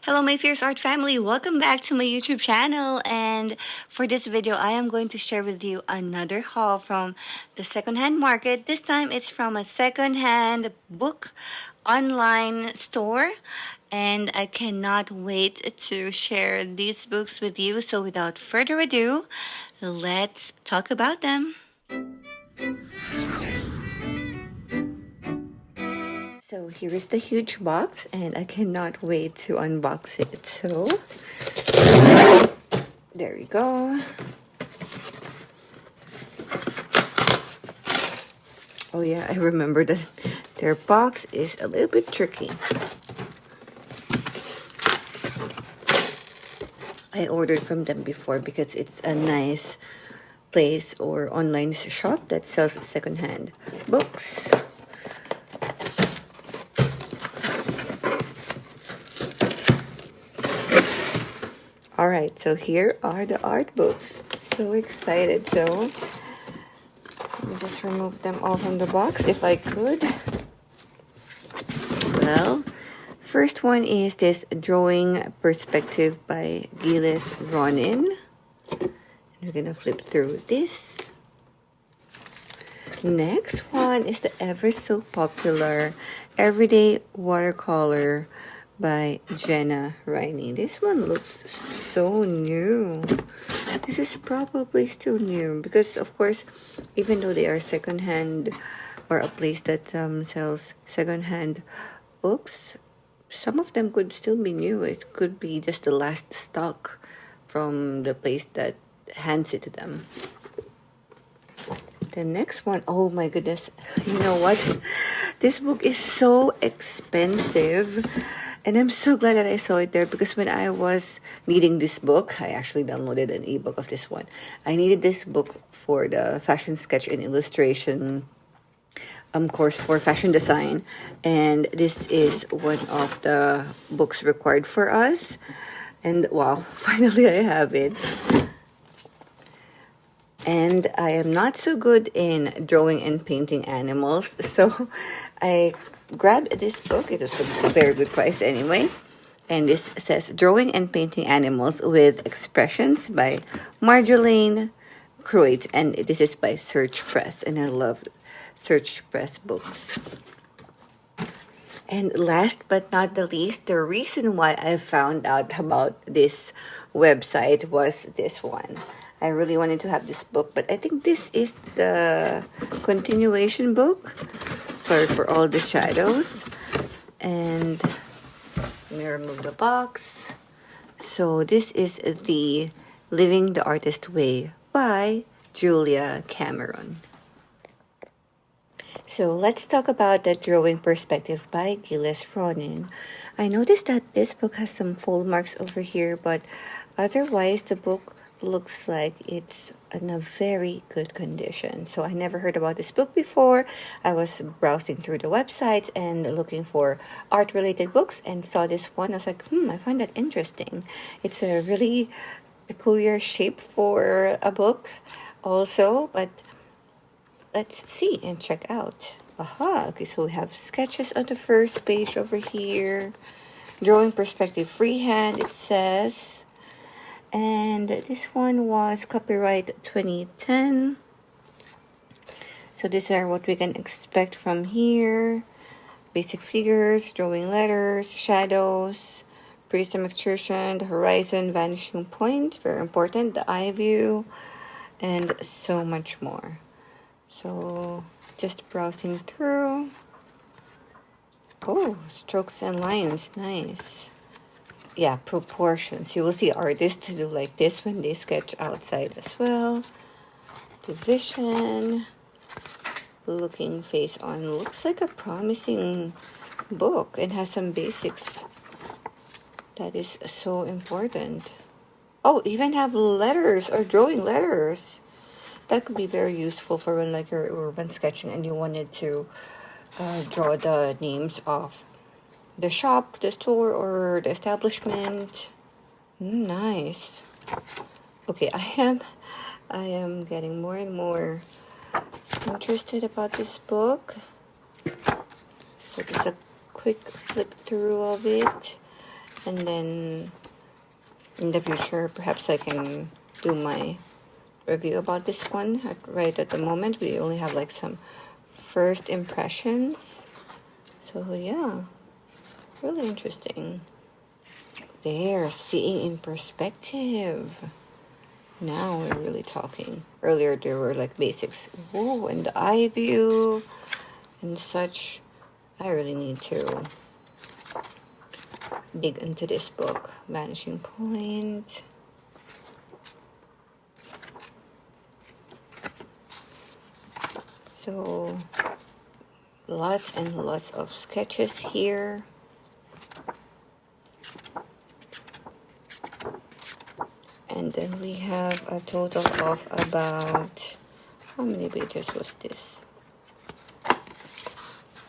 Hello my fierce art family, welcome back to my YouTube channel, and for this video I am going to share with you another haul from the secondhand market. This time it's from a secondhand book online store, and I cannot wait to share these books with you. So without further ado, let's talk about them. So here is the huge box, and I cannot wait to unbox it. So there we go. Oh yeah, I remember that their box is a little bit tricky. I ordered from them before because it's a nice place or online shop that sells secondhand books. All right, so here are the art books. So excited. So let me just remove them all from the box if I could. Well, first one is this Drawing Perspective by 𝘾𝙆𝙆. We're gonna flip through this. Next one is the ever so popular Everyday Watercolor by Jenna, Rainey. This one looks so new. This is probably still new because, of course, even though they are secondhand or a place that sells secondhand books, some of them could still be new. It could be just the last stock from the place that hands it to them. The next one, oh my goodness, you know what? This book is so expensive. And I'm so glad that I saw it there, because when I was needing this book, I actually downloaded an ebook of this one. I needed this book for the fashion sketch and illustration course for fashion design. And this is one of the books required for us. And wow, finally I have it. And I am not so good in drawing and painting animals, so I grabbed this book. It was a very good price anyway. And this says Drawing and Painting Animals with Expressions by Marjolaine Croit. And this is by Search Press. And I love Search Press books. And last but not the least, the reason why I found out about this website was this one. I really wanted to have this book, but I think this is the continuation book. Sorry for all the shadows. And let me remove the box. So this is the Living the Artist Way by Julia Cameron. So let's talk about the Drawing Perspective by 𝘾𝙆𝙆𝙆. I noticed that this book has some fold marks over here, but otherwise the book looks like it's in a very good condition. So I never heard about this book before. I was browsing through the websites and looking for art-related books and saw this one. I was like, I find that interesting. It's a really peculiar shape for a book also, but let's see and check out. Okay, so we have sketches on the first page over here. Drawing Perspective Freehand, it says. And this one was copyright 2010. So these are what we can expect from here. Basic figures, drawing letters, shadows, prism extrusion, the horizon, vanishing point, very important, the eye view, and so much more. So just browsing through. Oh, strokes and lines, nice. Yeah, proportions. You will see artists do like this when they sketch outside as well. Division. Looking face on. Looks like a promising book and has some basics. That is so important. Oh, even have letters or drawing letters. That could be very useful for when like you're urban sketching and you wanted to draw the names of the shop, the store, or the establishment. Nice. Okay, I am getting more and more interested about this book. So just a quick flip through of it. And then in the future, perhaps I can do my review about this one. Right at the moment, we only have like some first impressions. So yeah, really interesting. There, seeing in perspective. Now we're really talking. Earlier there were like basics. Whoa, and the eye view and such. I really need to dig into this book. Vanishing Point. So lots and lots of sketches here. And then we have a total of about, how many pages was this?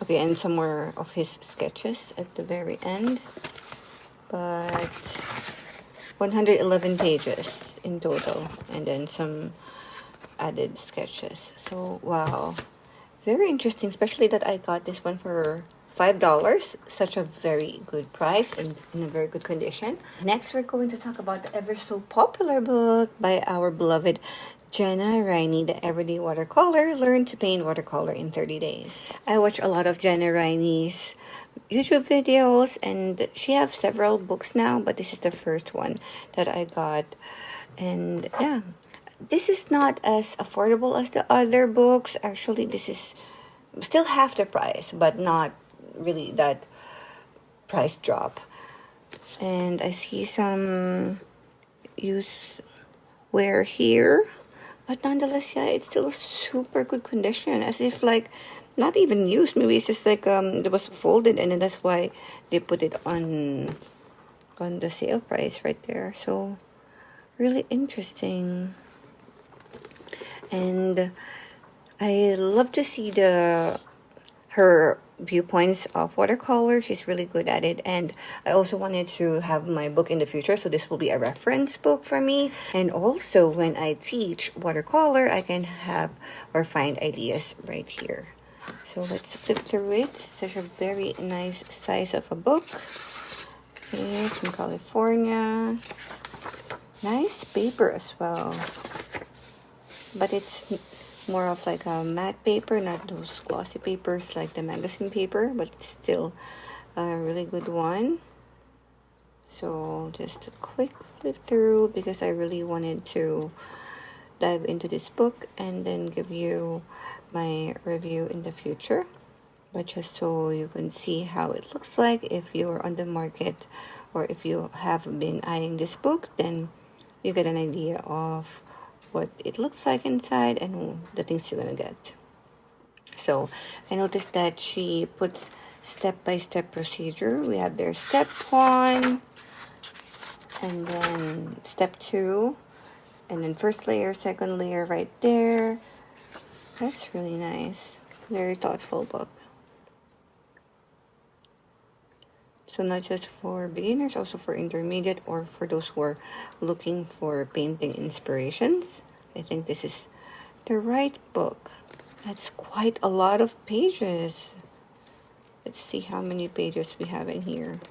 Okay, and some more of his sketches at the very end. But 111 pages in total. And then some added sketches. So, wow. Very interesting, especially that I got this one for $5. Such a very good price and in a very good condition. Next, we're going to talk about the ever so popular book by our beloved Jenna Rainey, the Everyday Watercolor. Learn to paint watercolor in 30 days. I watch a lot of Jenna Rainey's YouTube videos, and she has several books now, but this is the first one that I got. And yeah, this is not as affordable as the other books. Actually, this is still half the price, but not really that price drop. And I see some use wear here, but nonetheless, yeah, it's still super good condition, as if like not even used. Maybe it's just like it was folded, and then that's why they put it on the sale price right there. So really interesting. And I love to see her viewpoints of watercolor. She's really good at it, and I also wanted to have my book in the future, so this will be a reference book for me. And also when I teach watercolor, I can have or find ideas right here. So let's flip through it. Such a very nice size of a book. Okay, from California. Nice paper as well, but it's more of like a matte paper, not those glossy papers like the magazine paper, but it's still a really good one. So just a quick flip through, because I really wanted to dive into this book and then give you my review in the future. But just so you can see how it looks like if you're on the market, or if you have been eyeing this book, then you get an idea of what it looks like inside and the things you're gonna get. So I noticed that she puts step-by-step procedure. We have their step 1, and then step 2, and then first layer, second layer right there. That's really nice. Very thoughtful book. So not just for beginners, also for intermediate, or for those who are looking for painting inspirations. I think this is the right book. That's quite a lot of pages. Let's see how many pages we have in here.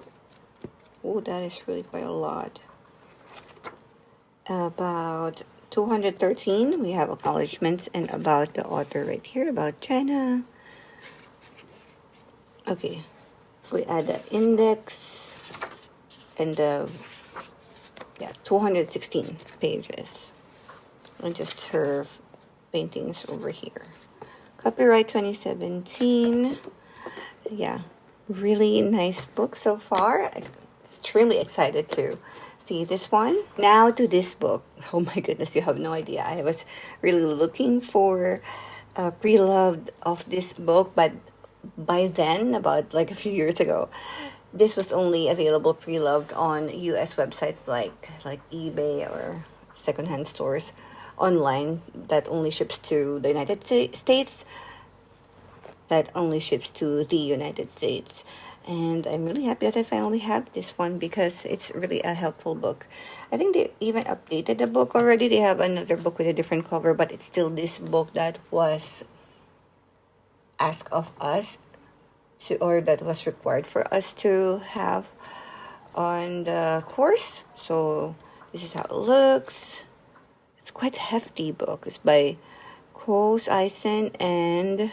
Oh, that is really quite a lot. About 213. We have acknowledgements and about the author right here, about Jenna. Okay. We add the index and the 216 pages, and just her paintings over here. Copyright 2017. Yeah, really nice book so far. Extremely excited to see this one. Now to this book. Oh my goodness, you have no idea. I was really looking for a preloved of this book, but by then, about like a few years ago, this was only available preloved on US websites like eBay or secondhand stores online that only ships to the United States. And I'm really happy that I finally have this one, because it's really a helpful book. I think they even updated the book already. They have another book with a different cover, but it's still this book that was asked of us to, or that was required for us to have on the course. So this is how it looks. It's quite a hefty book. It's by 𝘾𝙗𝙗 and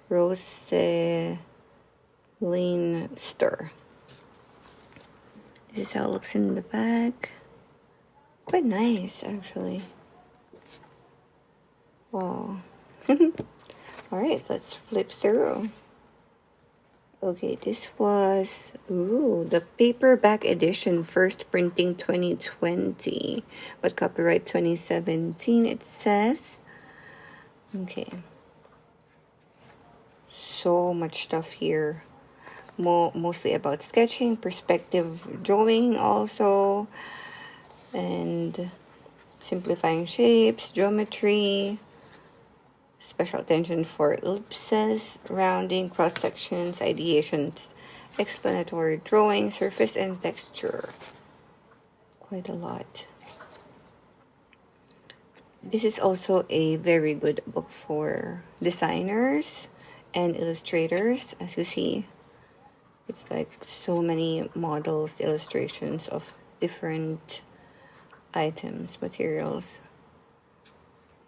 𝘀𝙾𝙗𝙗. This is how it looks in the back. Quite nice, actually. Wow. Alright, let's flip through. Okay, this was, the paperback edition, first printing 2020, but copyright 2017, it says. Okay. So much stuff here. Mostly about sketching, perspective drawing also, and simplifying shapes, geometry, special attention for ellipses, rounding, cross sections, ideations, explanatory drawing, surface and texture. Quite a lot. This is also a very good book for designers and illustrators. As you see, it's like so many models, illustrations of different items, materials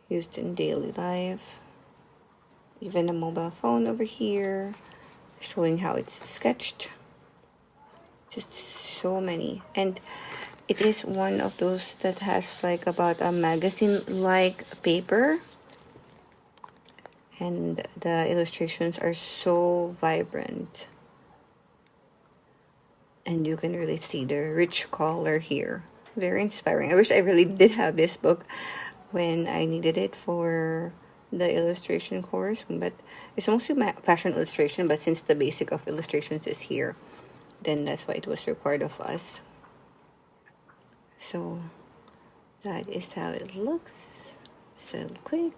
used in daily life. Even a mobile phone over here, showing how it's sketched. Just so many. And it is one of those that has like about a magazine-like paper. And the illustrations are so vibrant. And you can really see the rich color here. Very inspiring. I wish I really did have this book when I needed it for the illustration course, but it's mostly fashion illustration, but since the basic of illustrations is here, then that's why it was required of us. So that is how it looks. So quick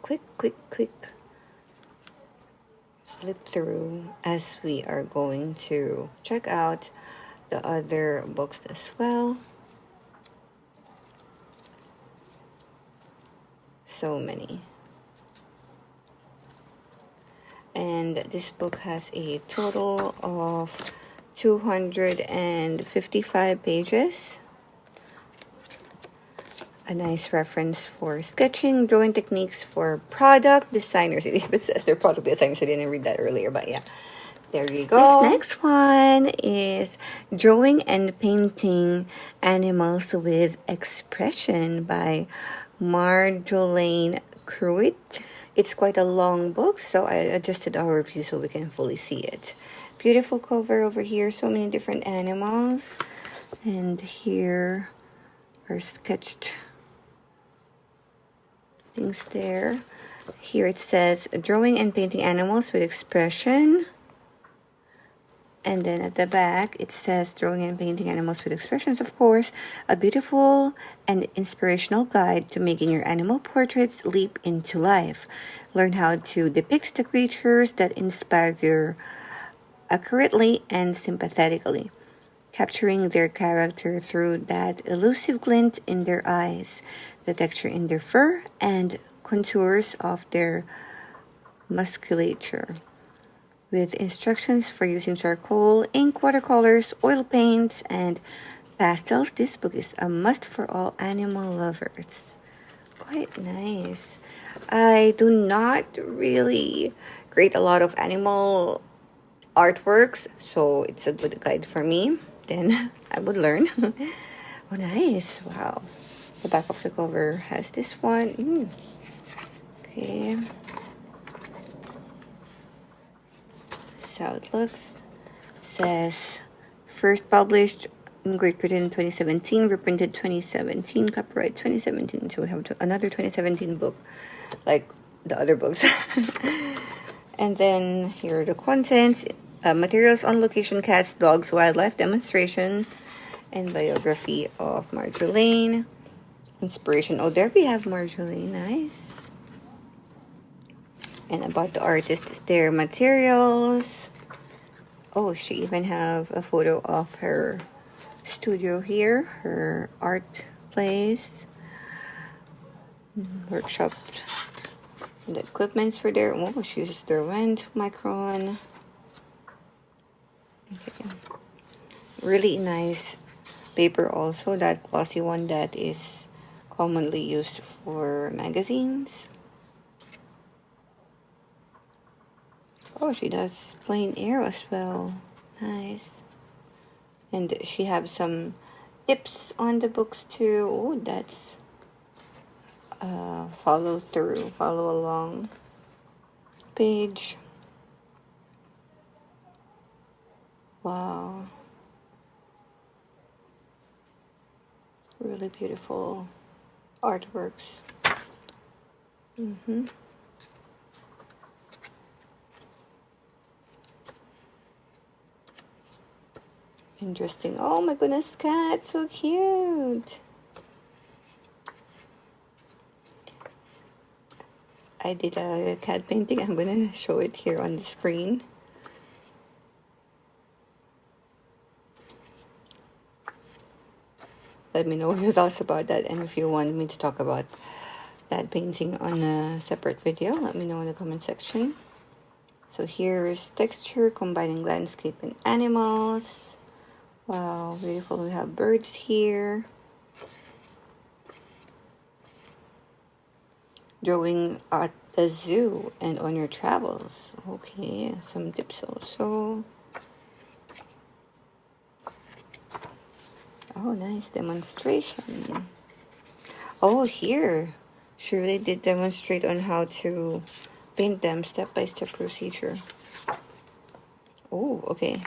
flip through as we are going to check out the other books as well. So many. And this book has a total of 255 pages. A nice reference for sketching, drawing techniques for product designers. It even says they're product designers. I didn't read that earlier, but yeah. There you go. This next one is Drawing and Painting Animals with Expression by Marjolaine Kruitt. It's quite a long book, so I adjusted our review so we can fully see it. Beautiful cover over here, so many different animals. And here are sketched things there. Here it says Drawing and Painting Animals with Expression. And then at the back, it says Drawing and Painting Animals with Expressions, of course. A beautiful and inspirational guide to making your animal portraits leap into life. Learn how to depict the creatures that inspire you accurately and sympathetically, capturing their character through that elusive glint in their eyes, the texture in their fur, and contours of their musculature. With instructions for using charcoal, ink, watercolors, oil paints, and pastels, this book is a must for all animal lovers. Quite nice. I do not really create a lot of animal artworks, so it's a good guide for me. Then I would learn. Oh, nice. Wow. The back of the cover has this one. Okay. How it looks. It says first published in Great Britain 2017, reprinted 2017, copyright 2017. So we have another 2017 book like the other books. And then here are the contents. Materials, on location, cats, dogs, wildlife, demonstrations, and biography of Marjolaine. Inspiration. Oh, there we have Marjolaine. Nice. And about the artist, their materials. Oh, she even have a photo of her studio here, her art place, workshop. The equipments for there. Oh, she uses the Rent Micron. Okay. Really nice paper also, that glossy one that is commonly used for magazines. Oh, she does plain air as well. Nice. And she has some tips on the books too. Oh, that's follow along page. Wow. Really beautiful artworks. Interesting. Oh my goodness, cat, so cute. I did a cat painting. I'm gonna show it here on the screen. Let me know your thoughts about that, and if you want me to talk about that painting on a separate video, let me know in the comment section. So here's texture combining landscape and animals. Wow, beautiful. We have birds here. Drawing at the zoo and on your travels. Okay, some tips also. Oh, nice demonstration. Oh, here. She really did demonstrate on how to paint them, step-by-step procedure. Oh, okay.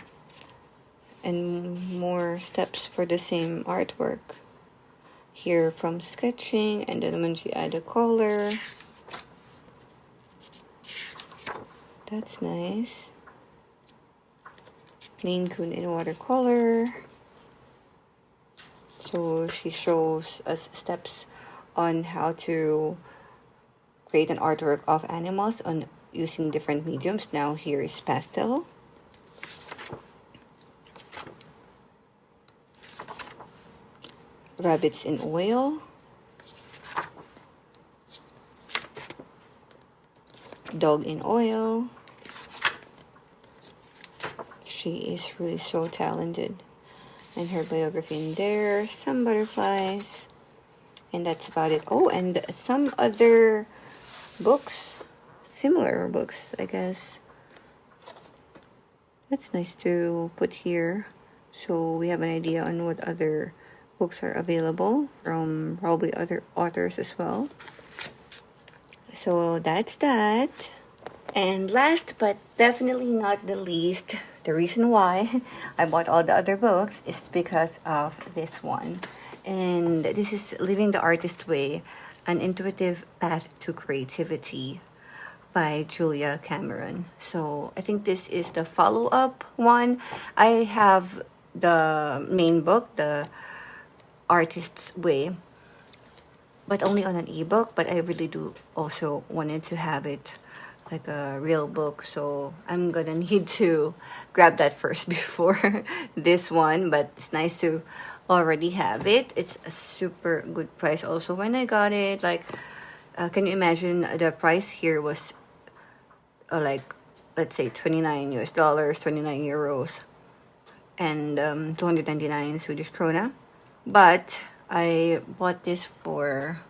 And more steps for the same artwork. Here from sketching, and then when she add a color. That's nice. Maine Coon in watercolor. So she shows us steps on how to create an artwork of animals on using different mediums. Now here is pastel. Rabbits in oil. Dog in oil. She is really so talented. And her biography in there. Some butterflies. And that's about it. Oh, and some other books. Similar books, I guess. That's nice to put here. So we have an idea on what other books are available from probably other authors as well. So that's that. And last but definitely not the least, the reason why I bought all the other books is because of this one. And this is Living the Artist Way, An Intuitive Path to Creativity by Julia Cameron. So I think this is the follow-up one. I have the main book, The Artist's Way, but only on an ebook. But I really do also wanted to have it like a real book, so I'm gonna need to grab that first before this one. But it's nice to already have it. It's a super good price also when I got it. Like, can you imagine the price here was like, let's say $29 US, 29 euros, and 299 Swedish krona. But I bought this for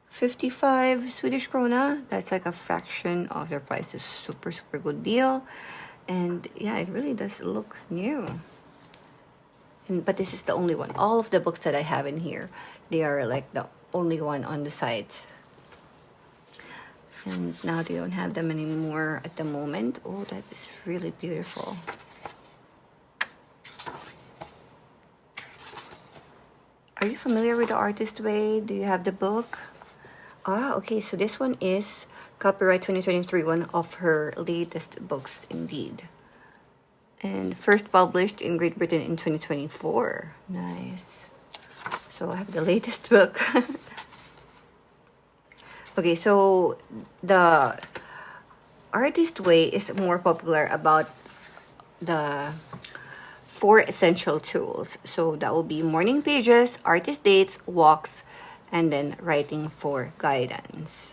55 Swedish krona. That's like a fraction of the price. It's super good deal. And yeah, it really does look new. But this is the only one. All of the books that I have in here, they are like the only one on the site. And now they don't have them anymore at the moment. Oh, that is really beautiful. Are you familiar with The Artist Way? Do you have the book? Ah, okay, so this one is copyright 2023, one of her latest books indeed. And first published in Great Britain in 2024. Nice. So I have the latest book. Okay, so The Artist Way is more popular about the 4 essential tools. So that will be morning pages, artist dates, walks, and then writing for guidance.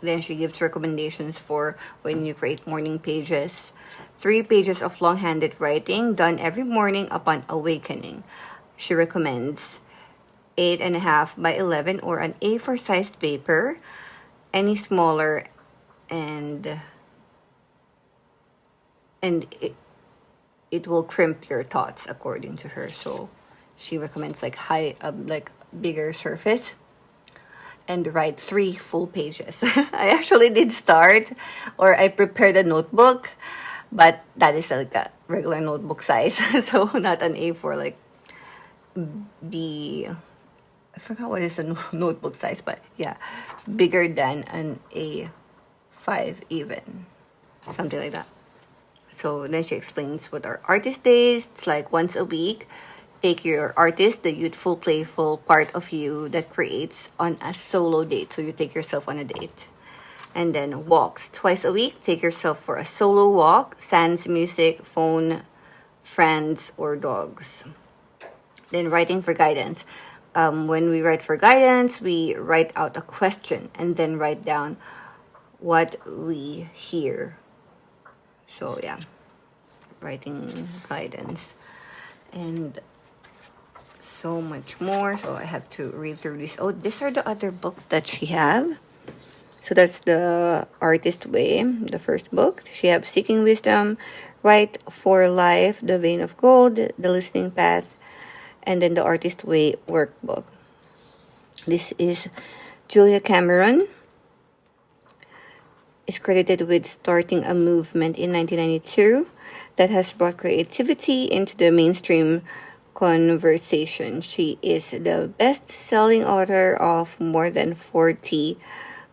Then she gives recommendations for when you create morning pages. 3 pages of long-handed writing done every morning upon awakening. She recommends 8.5 by 11 or an A4 sized paper, any smaller, and it will crimp your thoughts according to her. So she recommends like bigger surface, and write 3 full pages. I actually did start, or I prepared a notebook, but that is like a regular notebook size. So not an A4, like I forgot what is a notebook size, but yeah, bigger than an A5 even, something like that. So then she explains what are artist days. It's like once a week, take your artist, the youthful, playful part of you that creates, on a solo date. So you take yourself on a date. And then walks. Twice a week, take yourself for a solo walk, sans music, phone, friends, or dogs. Then writing for guidance. When we write for guidance, we write out a question and then write down what we hear. So yeah, writing guidance and so much more. So I have to read through these. Oh, these are the other books that she have. So that's the Artist Way, the first book. She have Seeking Wisdom, Write for Life, The Vein of Gold, The Listening Path, and then the Artist Way workbook. This is Julia Cameron. Is credited with starting a movement in 1992 that has brought creativity into the mainstream conversation. She is the best-selling author of more than 40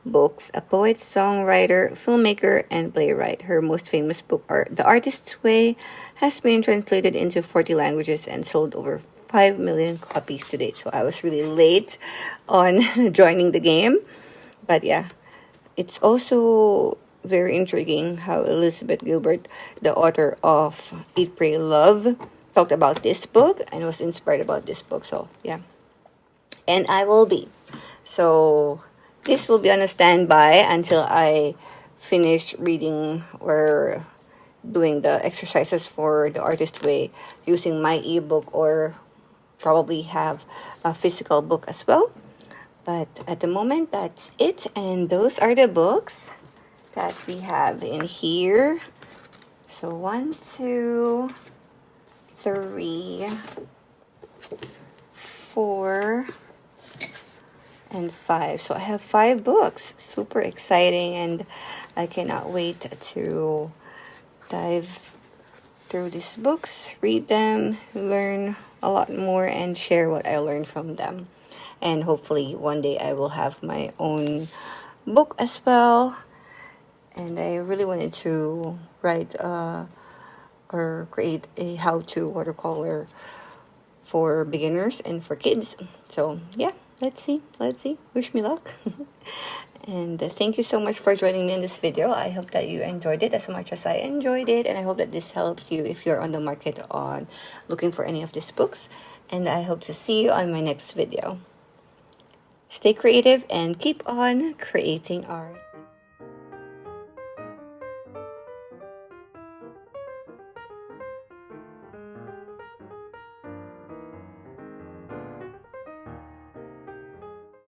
books, a poet, songwriter, filmmaker, and playwright. Her most famous book, The Artist's Way, has been translated into 40 languages and sold over 5 million copies to date. So I was really late on joining the game. But yeah, it's also very intriguing how Elizabeth Gilbert, the author of Eat, Pray, Love, talked about this book and was inspired about this book. So yeah, and I will be. So this will be on a standby until I finish reading or doing the exercises for the Artist Way using my ebook, or probably have a physical book as well. But at the moment, that's it. And those are the books that we have in here. So 1, 2, 3, 4, and 5. So I have 5 books. Super exciting, and I cannot wait to dive through these books, read them, learn a lot more, and share what I learned from them. And hopefully one day I will have my own book as well. And I really wanted to write or create a how-to watercolor for beginners and for kids. So yeah, let's see. Wish me luck. And thank you so much for joining me in this video. I hope that you enjoyed it as much as I enjoyed it. And I hope that this helps you if you're on the market on looking for any of these books. And I hope to see you on my next video. Stay creative and keep on creating art.